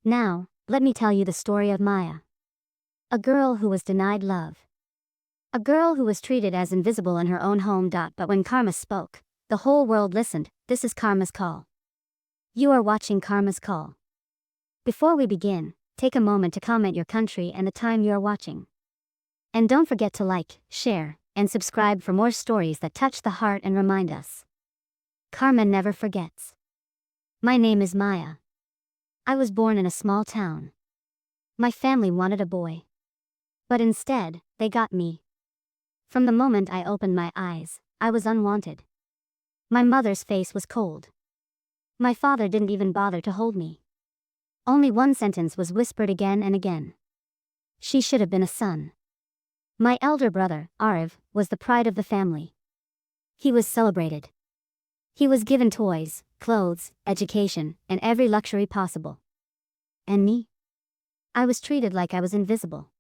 Now, let me tell you the story of Maya. A girl who was denied love. A girl who was treated as invisible in her own home. But when Karma spoke, the whole world listened. This is Karma's call. You are watching Karma's Call. Before we begin, take a moment to comment your country and the time you are watching. And don't forget to like, share, and subscribe for more stories that touch the heart and remind us. Karma never forgets. My name is Maya. I was born in a small town. My family wanted a boy. But instead, they got me. From the moment I opened my eyes, I was unwanted. My mother's face was cold. My father didn't even bother to hold me. Only one sentence was whispered again and again. She should have been a son. My elder brother, Arv, was the pride of the family. He was celebrated. He was given toys, clothes, education, and every luxury possible. And me? I was treated like I was invisible.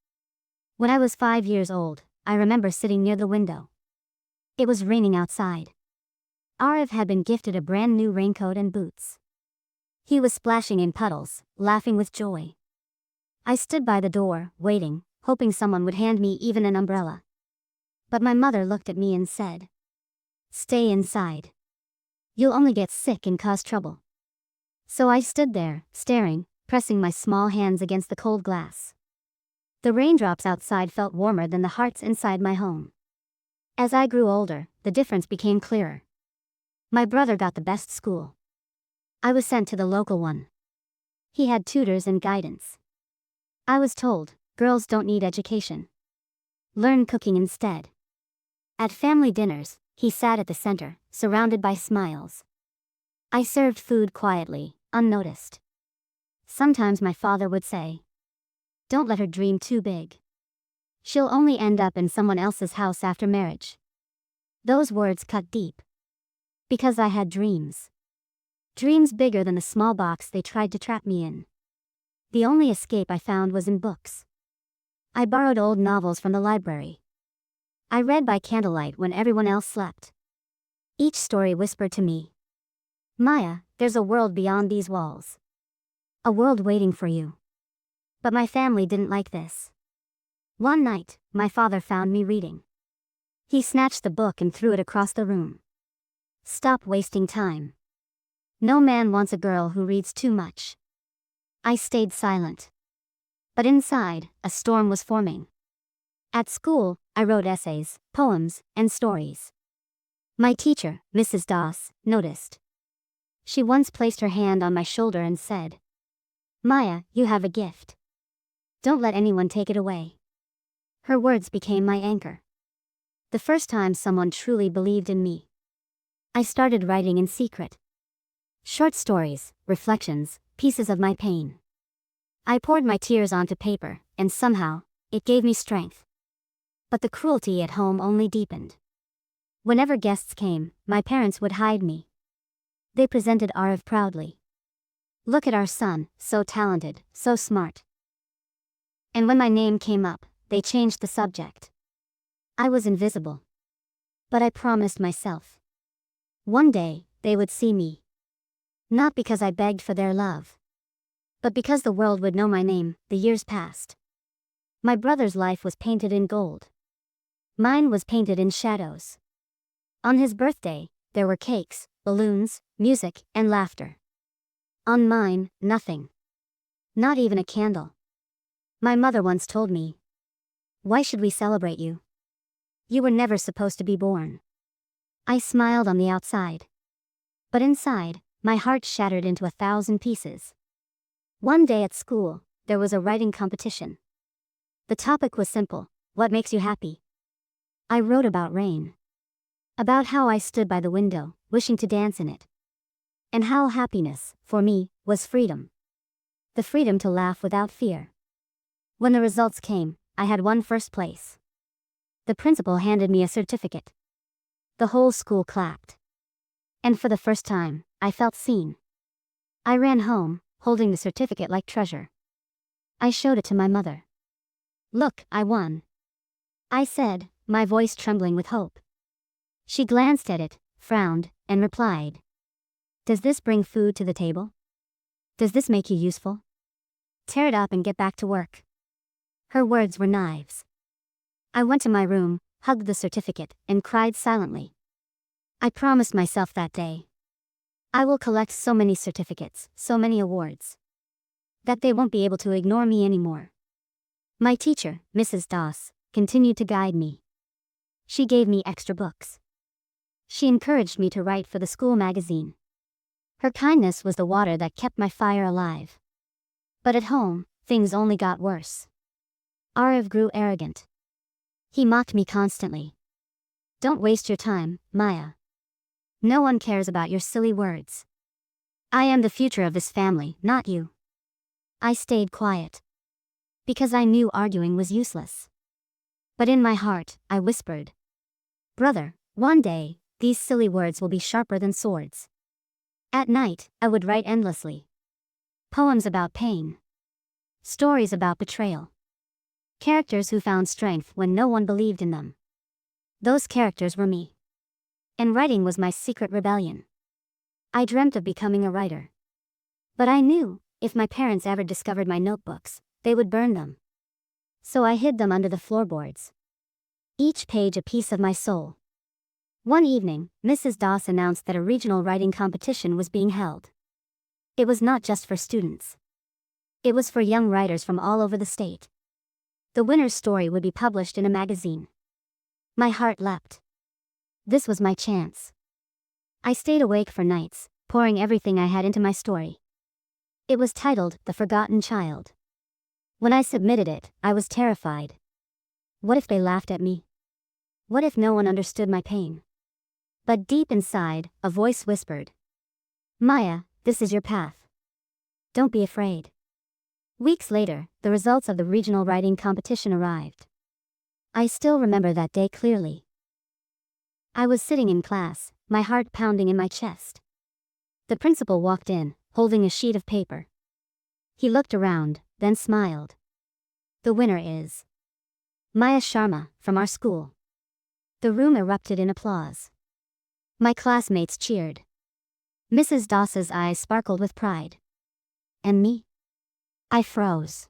When I was 5 years old, I remember sitting near the window. It was raining outside. Arv had been gifted a brand new raincoat and boots. He was splashing in puddles, laughing with joy. I stood by the door, waiting, hoping someone would hand me even an umbrella. But my mother looked at me and said, "Stay inside. You'll only get sick and cause trouble." So I stood there, staring, pressing my small hands against the cold glass. The raindrops outside felt warmer than the hearts inside my home. As I grew older, the difference became clearer. My brother got the best school. I was sent to the local one. He had tutors and guidance. I was told, girls don't need education. Learn cooking instead. At family dinners, he sat at the center, surrounded by smiles. I served food quietly, unnoticed. Sometimes my father would say, "Don't let her dream too big. She'll only end up in someone else's house after marriage." Those words cut deep. Because I had dreams. Dreams bigger than the small box they tried to trap me in. The only escape I found was in books. I borrowed old novels from the library. I read by candlelight when everyone else slept. Each story whispered to me, "Maya, there's a world beyond these walls. A world waiting for you." But my family didn't like this. One night, my father found me reading. He snatched the book and threw it across the room. "Stop wasting time. No man wants a girl who reads too much." I stayed silent. But inside, a storm was forming. At school, I wrote essays, poems, and stories. My teacher, Mrs. Doss, noticed. She once placed her hand on my shoulder and said, "Maya, you have a gift. Don't let anyone take it away." Her words became my anchor. The first time someone truly believed in me. I started writing in secret. Short stories, reflections, pieces of my pain. I poured my tears onto paper, and somehow, it gave me strength. But the cruelty at home only deepened. Whenever guests came, my parents would hide me. They presented Arv proudly. "Look at our son, so talented, so smart." And when my name came up, they changed the subject. I was invisible. But I promised myself. One day, they would see me. Not because I begged for their love. But because the world would know my name. The years passed. My brother's life was painted in gold. Mine was painted in shadows. On his birthday, there were cakes, balloons, music, and laughter. On mine, nothing. Not even a candle. My mother once told me, "Why should we celebrate you? You were never supposed to be born." I smiled on the outside. But inside, my heart shattered into 1,000 pieces. One day at school, there was a writing competition. The topic was simple: what makes you happy? I wrote about rain. About how I stood by the window, wishing to dance in it. And how happiness, for me, was freedom. The freedom to laugh without fear. When the results came, I had won first place. The principal handed me a certificate. The whole school clapped. And for the first time, I felt seen. I ran home, holding the certificate like treasure. I showed it to my mother. "Look, I won," I said, my voice trembling with hope. She glanced at it, frowned, and replied, "Does this bring food to the table? Does this make you useful?" Tear it up and get back to work. Her words were knives. I went to my room, hugged the certificate, and cried silently. I promised myself that day. I will collect so many certificates, so many awards, that they won't be able to ignore me anymore. My teacher, Mrs. Doss, continued to guide me. She gave me extra books. She encouraged me to write for the school magazine. Her kindness was the water that kept my fire alive. But at home, things only got worse. Arav grew arrogant. He mocked me constantly. Don't waste your time, Maya. No one cares about your silly words. I am the future of this family, not you. I stayed quiet. Because I knew arguing was useless. But in my heart, I whispered. Brother, one day, these silly words will be sharper than swords. At night, I would write endlessly. Poems about pain. Stories about betrayal. Characters who found strength when no one believed in them. Those characters were me. And writing was my secret rebellion. I dreamt of becoming a writer. But I knew, if my parents ever discovered my notebooks, they would burn them. So I hid them under the floorboards. Each page a piece of my soul. One evening, Mrs. Doss announced that a regional writing competition was being held. It was not just for students. It was for young writers from all over the state. The winner's story would be published in a magazine. My heart leapt. This was my chance. I stayed awake for nights, pouring everything I had into my story. It was titled The Forgotten Child. When I submitted it, I was terrified. What if they laughed at me? What if no one understood my pain? But deep inside, a voice whispered. Maya, this is your path. Don't be afraid. Weeks later, the results of the regional writing competition arrived. I still remember that day clearly. I was sitting in class, my heart pounding in my chest. The principal walked in, holding a sheet of paper. He looked around, then smiled. The winner is Maya Sharma, from our school. The room erupted in applause. My classmates cheered. Mrs. Doss's eyes sparkled with pride. And me? I froze.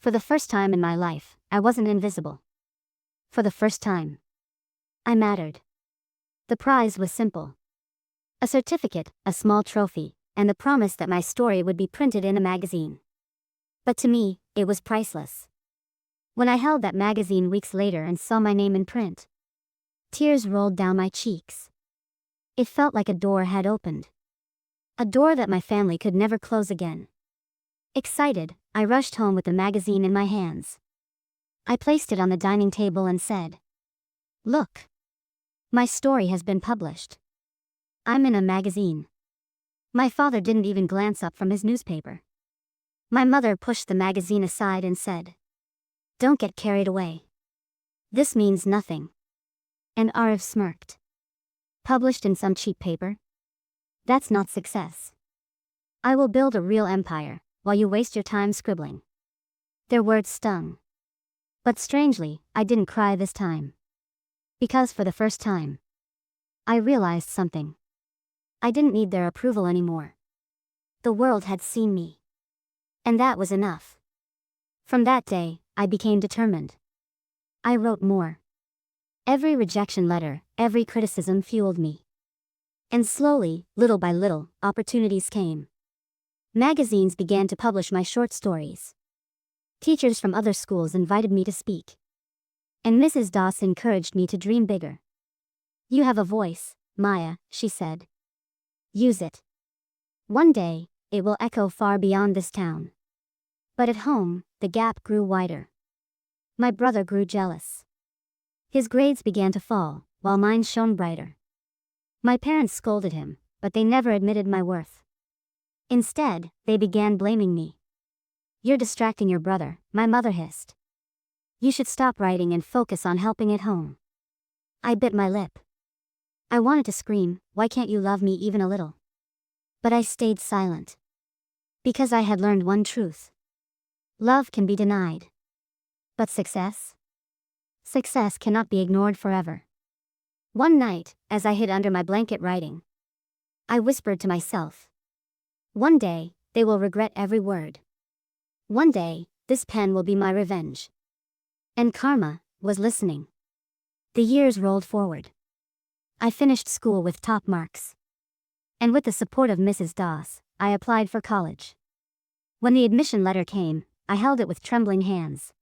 For the first time in my life, I wasn't invisible. For the first time, I mattered. The prize was simple. A certificate, a small trophy, and the promise that my story would be printed in a magazine. But to me, it was priceless. When I held that magazine weeks later and saw my name in print, tears rolled down my cheeks. It felt like a door had opened. A door that my family could never close again. Excited, I rushed home with the magazine in my hands. I placed it on the dining table and said, Look. My story has been published. I'm in a magazine. My father didn't even glance up from his newspaper. My mother pushed the magazine aside and said, Don't get carried away. This means nothing. And Arav smirked. Published in some cheap paper? That's not success. I will build a real empire, while you waste your time scribbling. Their words stung. But strangely, I didn't cry this time. Because for the first time, I realized something. I didn't need their approval anymore. The world had seen me. And that was enough. From that day, I became determined. I wrote more. Every rejection letter, every criticism fueled me. And slowly, little by little, opportunities came. Magazines began to publish my short stories. Teachers from other schools invited me to speak. And Mrs. Doss encouraged me to dream bigger. You have a voice, Maya, she said. Use it. One day, it will echo far beyond this town. But at home, the gap grew wider. My brother grew jealous. His grades began to fall, while mine shone brighter. My parents scolded him, but they never admitted my worth. Instead, they began blaming me. You're distracting your brother, my mother hissed. You should stop writing and focus on helping at home. I bit my lip. I wanted to scream, why can't you love me even a little? But I stayed silent. Because I had learned one truth. Love can be denied. But success? Success cannot be ignored forever. One night, as I hid under my blanket writing, I whispered to myself. One day, they will regret every word. One day, this pen will be my revenge. And karma was listening. The years rolled forward. I finished school with top marks. And with the support of Mrs. Doss, I applied for college. When the admission letter came, I held it with trembling hands.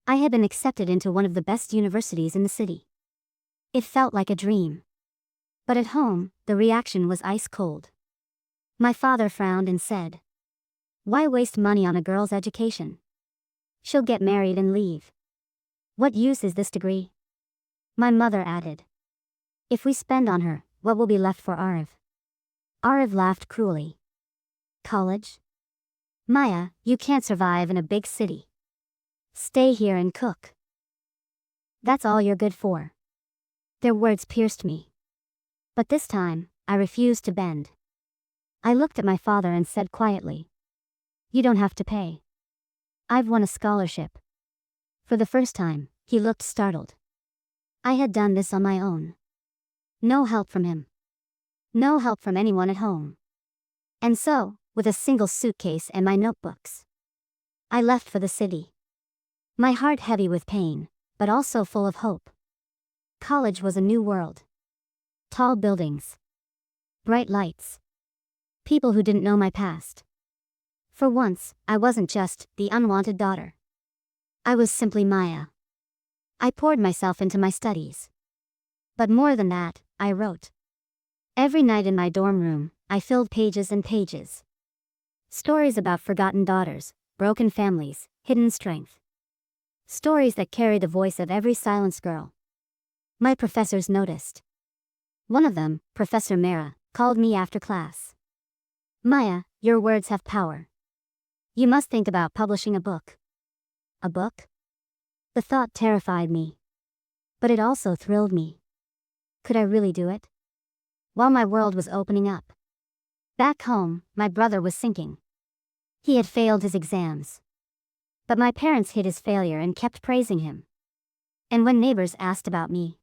I had been accepted into one of the best universities in the city. It felt like a dream. But at home, the reaction was ice cold. My father frowned and said, "Why waste money on a girl's education? She'll get married and leave. What use is this degree?" My mother added, "If we spend on her, what will be left for Arif?" Arif laughed cruelly. "College? Maya, you can't survive in a big city. Stay here and cook. That's all you're good for." Their words pierced me. But this time, I refused to bend. I looked at my father and said quietly, "You don't have to pay. I've won a scholarship." For the first time, he looked startled. I had done this on my own. No help from him. No help from anyone at home. And so, with a single suitcase and my notebooks, I left for the city. My heart heavy with pain, but also full of hope. College was a new world. Tall buildings. Bright lights. People who didn't know my past. For once, I wasn't just the unwanted daughter. I was simply Maya. I poured myself into my studies. But more than that, I wrote. Every night in my dorm room, I filled pages and pages. Stories about forgotten daughters, broken families, hidden strength. Stories that carry the voice of every silenced girl. My professors noticed. One of them, Professor Mera, called me after class. "Maya, your words have power. You must think about publishing a book." A book? The thought terrified me. But it also thrilled me. Could I really do it? While my world was opening up. Back home, my brother was sinking. He had failed his exams. But my parents hid his failure and kept praising him. And when neighbors asked about me,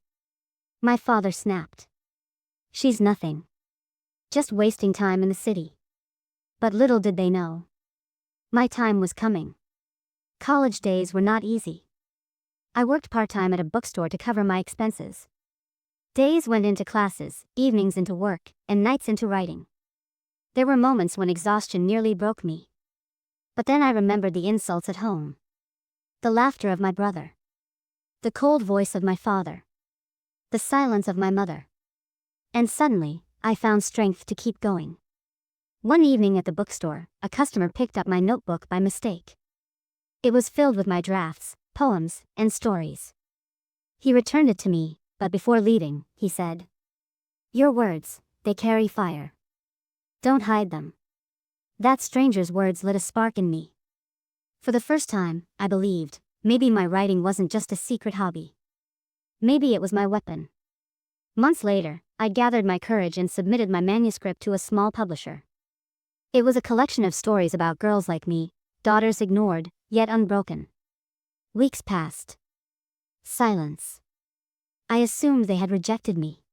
my father snapped. "She's nothing. Just wasting time in the city." But little did they know. My time was coming. College days were not easy. I worked part-time at a bookstore to cover my expenses. Days went into classes, evenings into work, and nights into writing. There were moments when exhaustion nearly broke me. But then I remembered the insults at home. The laughter of my brother. The cold voice of my father. The silence of my mother. And suddenly, I found strength to keep going. One evening at the bookstore, a customer picked up my notebook by mistake. It was filled with my drafts, poems, and stories. He returned it to me, but before leaving, he said, "Your words, they carry fire. Don't hide them." That stranger's words lit a spark in me. For the first time, I believed, maybe my writing wasn't just a secret hobby. Maybe it was my weapon. Months later, I gathered my courage and submitted my manuscript to a small publisher. It was a collection of stories about girls like me, daughters ignored, yet unbroken. Weeks passed. Silence. I assumed they had rejected me.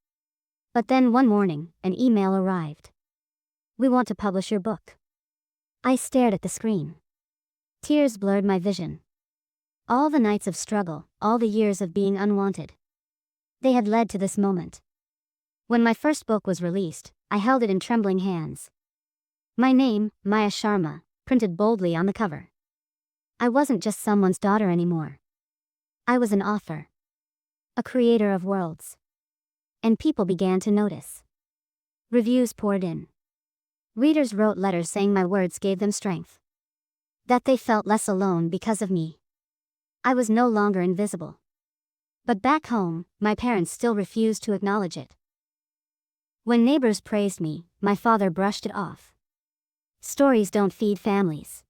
But then one morning, an email arrived. "We want to publish your book." I stared at the screen. Tears blurred my vision. All the nights of struggle, all the years of being unwanted. They had led to this moment. When my first book was released, I held it in trembling hands. My name, Maya Sharma, printed boldly on the cover. I wasn't just someone's daughter anymore. I was an author. A creator of worlds. And people began to notice. Reviews poured in. Readers wrote letters saying my words gave them strength. That they felt less alone because of me. I was no longer invisible. But back home, my parents still refused to acknowledge it. When neighbors praised me, my father brushed it off. "Stories don't feed families.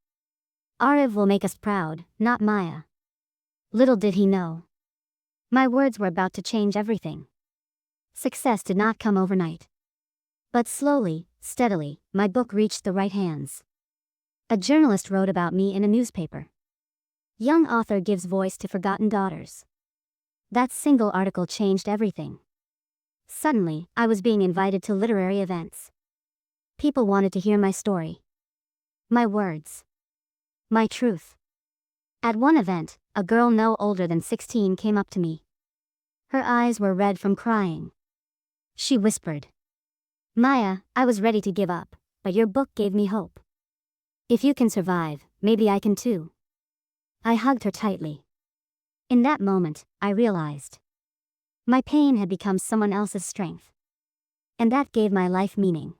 Arif will make us proud, not Maya." Little did he know. My words were about to change everything. Success did not come overnight. But slowly, steadily, my book reached the right hands. A journalist wrote about me in a newspaper. "Young author gives voice to forgotten daughters." That single article changed everything. Suddenly, I was being invited to literary events. People wanted to hear my story. My words. My truth. At one event, a girl no older than 16 came up to me. Her eyes were red from crying. She whispered, "Maya, I was ready to give up, but your book gave me hope. If you can survive, maybe I can too." I hugged her tightly. In that moment, I realized my pain had become someone else's strength. And that gave my life meaning.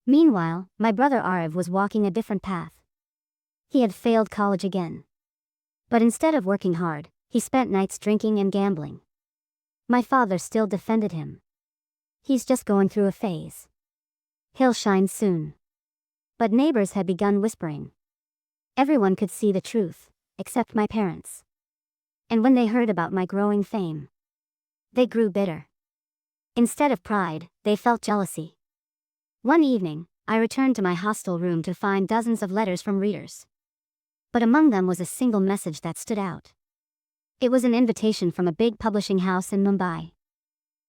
Meanwhile, my brother Arv was walking a different path. He had failed college again. But instead of working hard, he spent nights drinking and gambling. My father still defended him. "He's just going through a phase. He'll shine soon." But neighbors had begun whispering. Everyone could see the truth, except my parents. And when they heard about my growing fame, they grew bitter. Instead of pride, they felt jealousy. One evening, I returned to my hostel room to find dozens of letters from readers. But among them was a single message that stood out. It was an invitation from a big publishing house in Mumbai.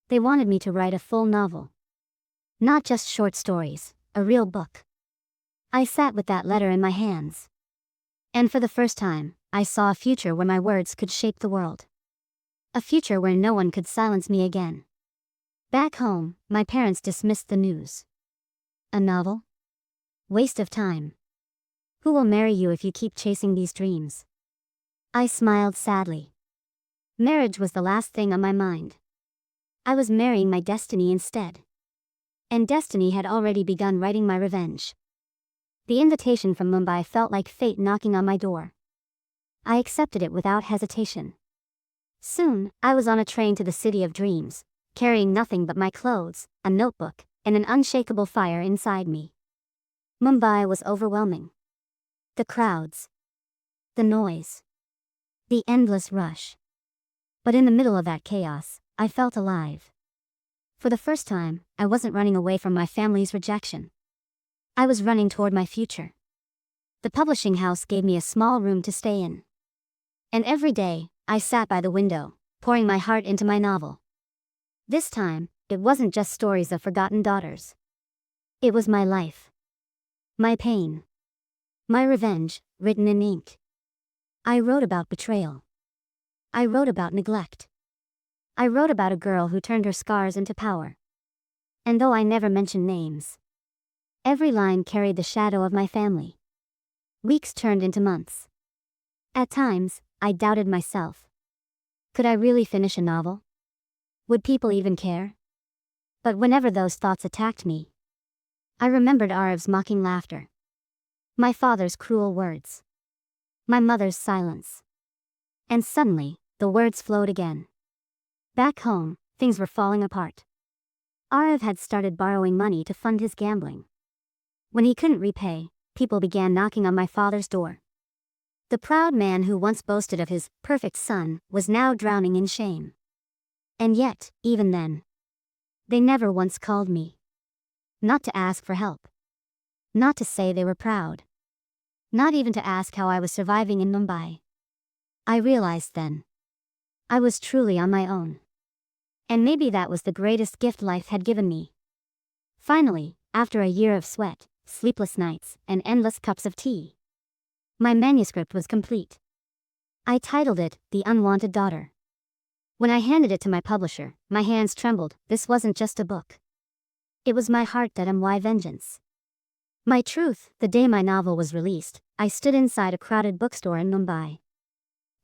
They wanted me to write a full novel. Not just short stories, a real book. I sat with that letter in my hands. And for the first time, I saw a future where my words could shape the world. A future where no one could silence me again. Back home, my parents dismissed the news. "A novel? Waste of time. Who will marry you if you keep chasing these dreams?" I smiled sadly. Marriage was the last thing on my mind. I was marrying my destiny instead. And destiny had already begun writing my revenge. The invitation from Mumbai felt like fate knocking on my door. I accepted it without hesitation. Soon, I was on a train to the city of dreams, carrying nothing but my clothes, a notebook, and an unshakable fire inside me. Mumbai was overwhelming. The crowds. The noise. The endless rush. But in the middle of that chaos, I felt alive. For the first time, I wasn't running away from my family's rejection. I was running toward my future. The publishing house gave me a small room to stay in. And every day, I sat by the window, pouring my heart into my novel. This time, it wasn't just stories of forgotten daughters. It was my life. My pain. My revenge, written in ink. I wrote about betrayal. I wrote about neglect. I wrote about a girl who turned her scars into power. And though I never mentioned names, every line carried the shadow of my family. Weeks turned into months. At times, I doubted myself. Could I really finish a novel? Would people even care? But whenever those thoughts attacked me, I remembered Arv's mocking laughter. My father's cruel words. My mother's silence. And suddenly, the words flowed again. Back home, things were falling apart. Arv had started borrowing money to fund his gambling. When he couldn't repay, people began knocking on my father's door. The proud man who once boasted of his perfect son was now drowning in shame. And yet, even then, they never once called me. Not to ask for help. Not to say they were proud. Not even to ask how I was surviving in Mumbai. I realized then, I was truly on my own. And maybe that was the greatest gift life had given me. Finally, after a year of sweat, sleepless nights, and endless cups of tea, my manuscript was complete. I titled it, The Unwanted Daughter. When I handed it to my publisher, my hands trembled. This wasn't just a book. It was my heart that why vengeance. My truth. The day my novel was released, I stood inside a crowded bookstore in Mumbai.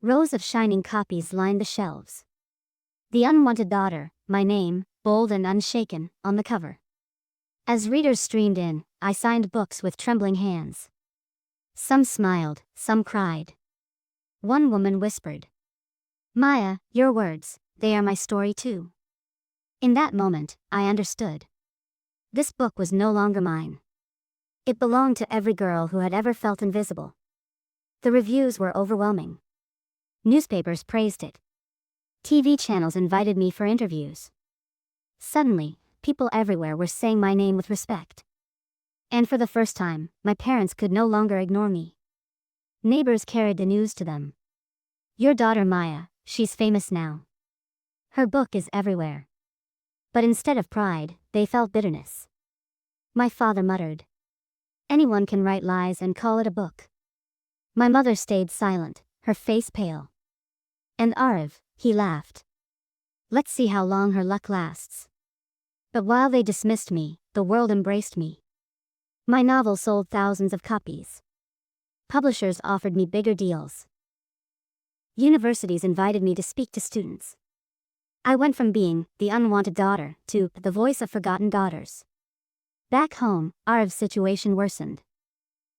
Rows of shining copies lined the shelves. The Unwanted Daughter, my name, bold and unshaken, on the cover. As readers streamed in, I signed books with trembling hands. Some smiled, some cried. One woman whispered, "Maya, your words, they are my story too." In that moment, I understood. This book was no longer mine. It belonged to every girl who had ever felt invisible. The reviews were overwhelming. Newspapers praised it. TV channels invited me for interviews. Suddenly, people everywhere were saying my name with respect. And for the first time, my parents could no longer ignore me. Neighbors carried the news to them. "Your daughter Maya, she's famous now. Her book is everywhere." But instead of pride, they felt bitterness. My father muttered, "Anyone can write lies and call it a book." My mother stayed silent, her face pale. And Arv, he laughed. Let's see how long her luck lasts. But while they dismissed me, the world embraced me. My novel sold thousands of copies. Publishers offered me bigger deals. Universities invited me to speak to students. I went from being the unwanted daughter to the voice of forgotten daughters. Back home, Arv's situation worsened.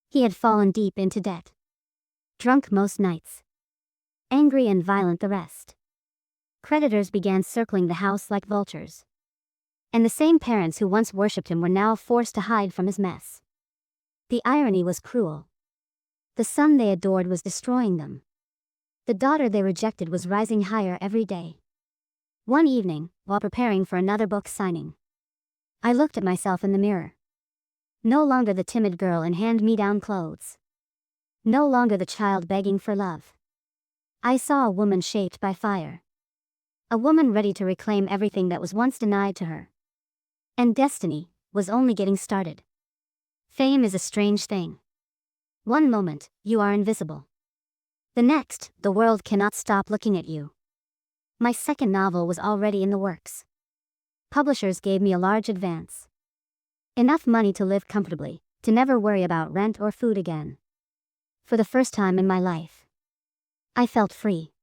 He had fallen deep into debt. Drunk most nights. Angry and violent the rest. Creditors began circling the house like vultures. And the same parents who once worshipped him were now forced to hide from his mess. The irony was cruel. The son they adored was destroying them. The daughter they rejected was rising higher every day. One evening, while preparing for another book signing, I looked at myself in the mirror. No longer the timid girl in hand-me-down clothes. No longer the child begging for love. I saw a woman shaped by fire. A woman ready to reclaim everything that was once denied to her. And destiny was only getting started. Fame is a strange thing. One moment, you are invisible. The next, the world cannot stop looking at you. My second novel was already in the works. Publishers gave me a large advance. Enough money to live comfortably, to never worry about rent or food again. For the first time in my life, I felt free.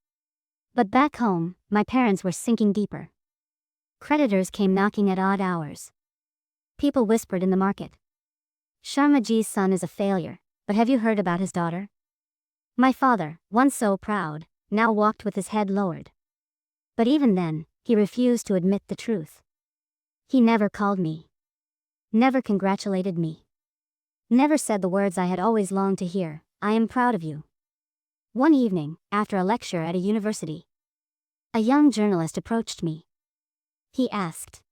But back home, my parents were sinking deeper. Creditors came knocking at odd hours. People whispered in the market. Sharmaji's son is a failure, but have you heard about his daughter? My father, once so proud, now walked with his head lowered. But even then, he refused to admit the truth. He never called me. Never congratulated me. Never said the words I had always longed to hear, I am proud of you. One evening, after a lecture at a university, a young journalist approached me. He asked,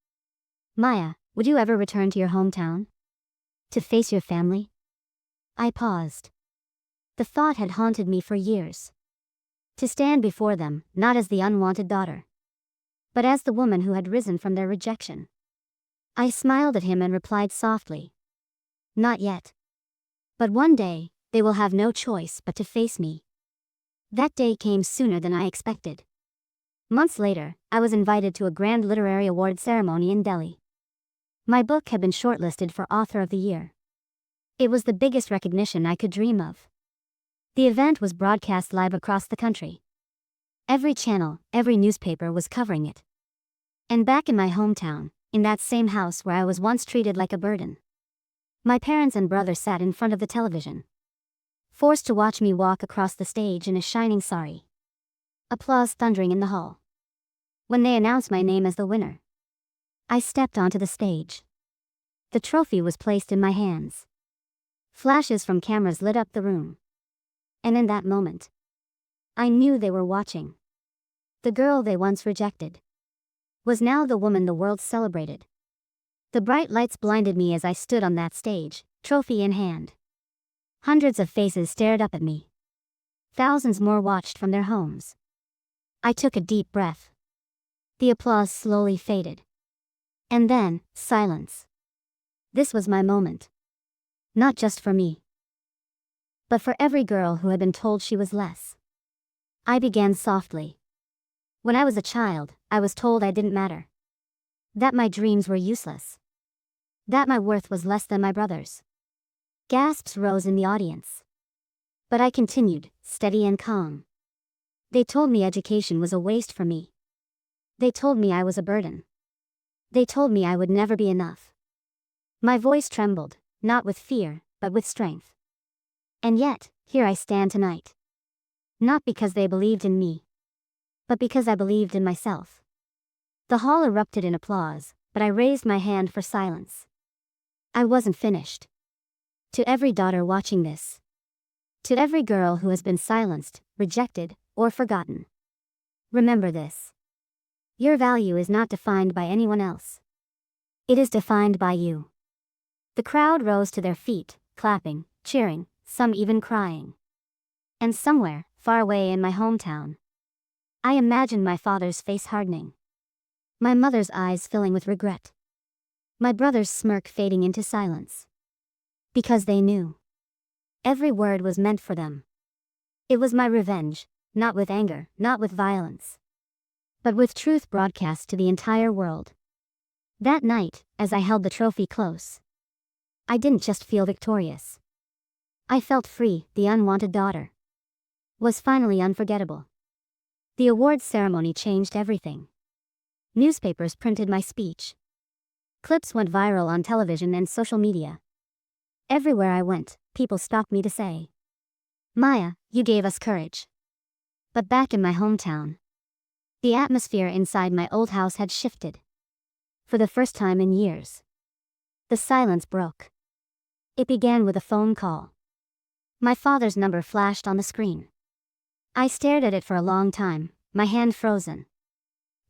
Maya, would you ever return to your hometown? To face your family? I paused. The thought had haunted me for years. To stand before them, not as the unwanted daughter, but as the woman who had risen from their rejection. I smiled at him and replied softly, not yet. But one day, they will have no choice but to face me. That day came sooner than I expected. Months later, I was invited to a grand literary award ceremony in Delhi. My book had been shortlisted for Author of the Year. It was the biggest recognition I could dream of. The event was broadcast live across the country. Every channel, every newspaper was covering it. And back in my hometown, in that same house where I was once treated like a burden, my parents and brother sat in front of the television, forced to watch me walk across the stage in a shining sari. Applause thundering in the hall. When they announced my name as the winner, I stepped onto the stage. The trophy was placed in my hands. Flashes from cameras lit up the room. And in that moment, I knew they were watching. The girl they once rejected was now the woman the world celebrated. The bright lights blinded me as I stood on that stage, trophy in hand. Hundreds of faces stared up at me. Thousands more watched from their homes. I took a deep breath. The applause slowly faded. And then, silence. This was my moment. Not just for me, but for every girl who had been told she was less. I began softly. When I was a child, I was told I didn't matter. That my dreams were useless. That my worth was less than my brother's. Gasps rose in the audience. But I continued, steady and calm. They told me education was a waste for me. They told me I was a burden. They told me I would never be enough. My voice trembled, not with fear, but with strength. And yet, here I stand tonight. Not because they believed in me, but because I believed in myself. The hall erupted in applause, but I raised my hand for silence. I wasn't finished. To every daughter watching this, to every girl who has been silenced, rejected, or forgotten, remember this. Your value is not defined by anyone else. It is defined by you. The crowd rose to their feet, clapping, cheering, some even crying. And somewhere, far away in my hometown, I imagined my father's face hardening, my mother's eyes filling with regret, my brother's smirk fading into silence. Because they knew. Every word was meant for them. It was my revenge, not with anger, not with violence, but with truth broadcast to the entire world. That night, as I held the trophy close, I didn't just feel victorious. I felt free. The unwanted daughter was finally unforgettable. The awards ceremony changed everything. Newspapers printed my speech. Clips went viral on television and social media. Everywhere I went, people stopped me to say, "Maya, you gave us courage." But back in my hometown, the atmosphere inside my old house had shifted. For the first time in years, the silence broke. It began with a phone call. My father's number flashed on the screen. I stared at it for a long time, my hand frozen.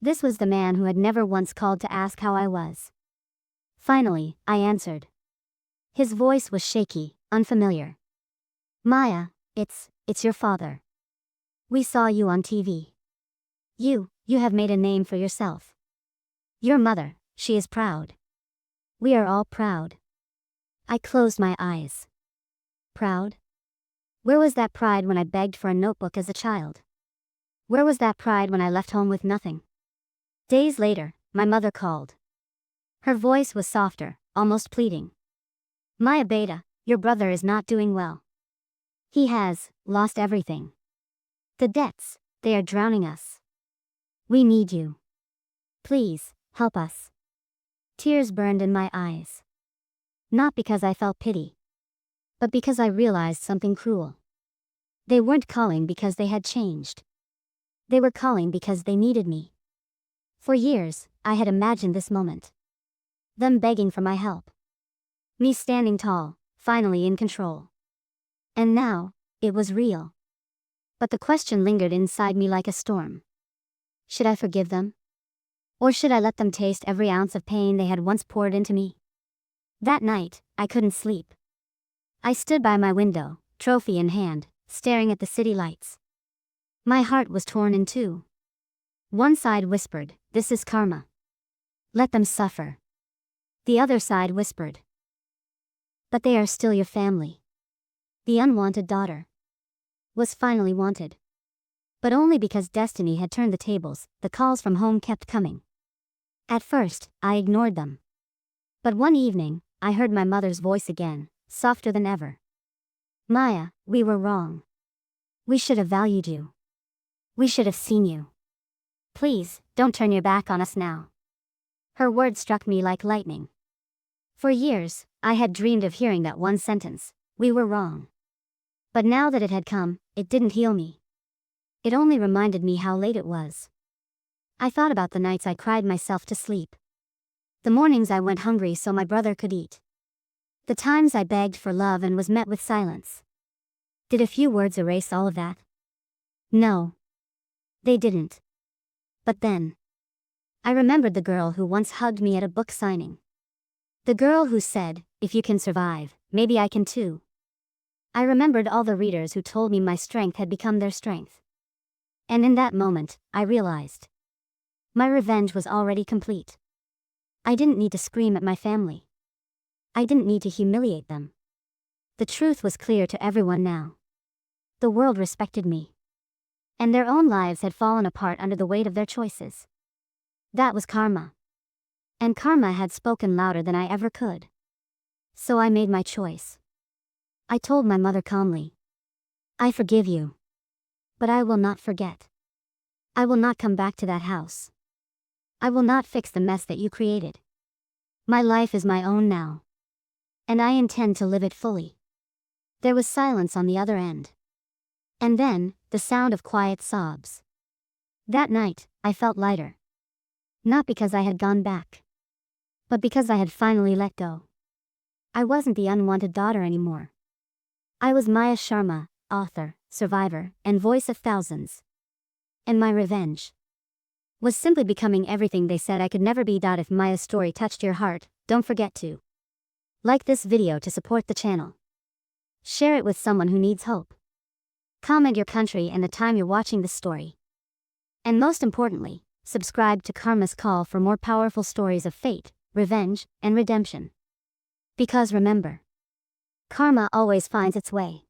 This was the man who had never once called to ask how I was. Finally, I answered. His voice was shaky, unfamiliar. "Maya, it's your father. We saw you on TV. You have made a name for yourself. Your mother, she is proud. We are all proud." I closed my eyes. Proud? Where was that pride when I begged for a notebook as a child? Where was that pride when I left home with nothing? Days later, my mother called. Her voice was softer, almost pleading. "Maya Beta, your brother is not doing well. He has lost everything. The debts, they are drowning us. We need you. Please, help us." Tears burned in my eyes. Not because I felt pity, but because I realized something cruel. They weren't calling because they had changed. They were calling because they needed me. For years, I had imagined this moment. Them begging for my help. Me standing tall, finally in control. And now, it was real. But the question lingered inside me like a storm. Should I forgive them? Or should I let them taste every ounce of pain they had once poured into me? That night, I couldn't sleep. I stood by my window, trophy in hand, staring at the city lights. My heart was torn in two. One side whispered, "This is karma. Let them suffer." The other side whispered, "But they are still your family." The unwanted daughter was finally wanted. But only because destiny had turned the tables. The calls from home kept coming. At first, I ignored them. But one evening, I heard my mother's voice again, softer than ever. "Maya, we were wrong. We should have valued you. We should have seen you. Please, don't turn your back on us now." Her words struck me like lightning. For years, I had dreamed of hearing that one sentence, "We were wrong." But now that it had come, it didn't heal me. It only reminded me how late it was. I thought about the nights I cried myself to sleep. The mornings I went hungry so my brother could eat. The times I begged for love and was met with silence. Did a few words erase all of that? No. They didn't. But then, I remembered the girl who once hugged me at a book signing. The girl who said, "If you can survive, maybe I can too." I remembered all the readers who told me my strength had become their strength. And in that moment, I realized. My revenge was already complete. I didn't need to scream at my family. I didn't need to humiliate them. The truth was clear to everyone now. The world respected me. And their own lives had fallen apart under the weight of their choices. That was karma. And karma had spoken louder than I ever could. So I made my choice. I told my mother calmly, "I forgive you. But I will not forget. I will not come back to that house. I will not fix the mess that you created. My life is my own now. And I intend to live it fully." There was silence on the other end. And then, the sound of quiet sobs. That night, I felt lighter. Not because I had gone back, but because I had finally let go. I wasn't the unwanted daughter anymore. I was Maya Sharma, author, survivor, and voice of thousands. And my revenge was simply becoming everything they said I could never be. If Maya's story touched your heart, don't forget to like this video to support the channel. Share it with someone who needs hope. Comment your country and the time you're watching this story. And most importantly, subscribe to Karma's Call for more powerful stories of fate, revenge, and redemption. Because remember, karma always finds its way.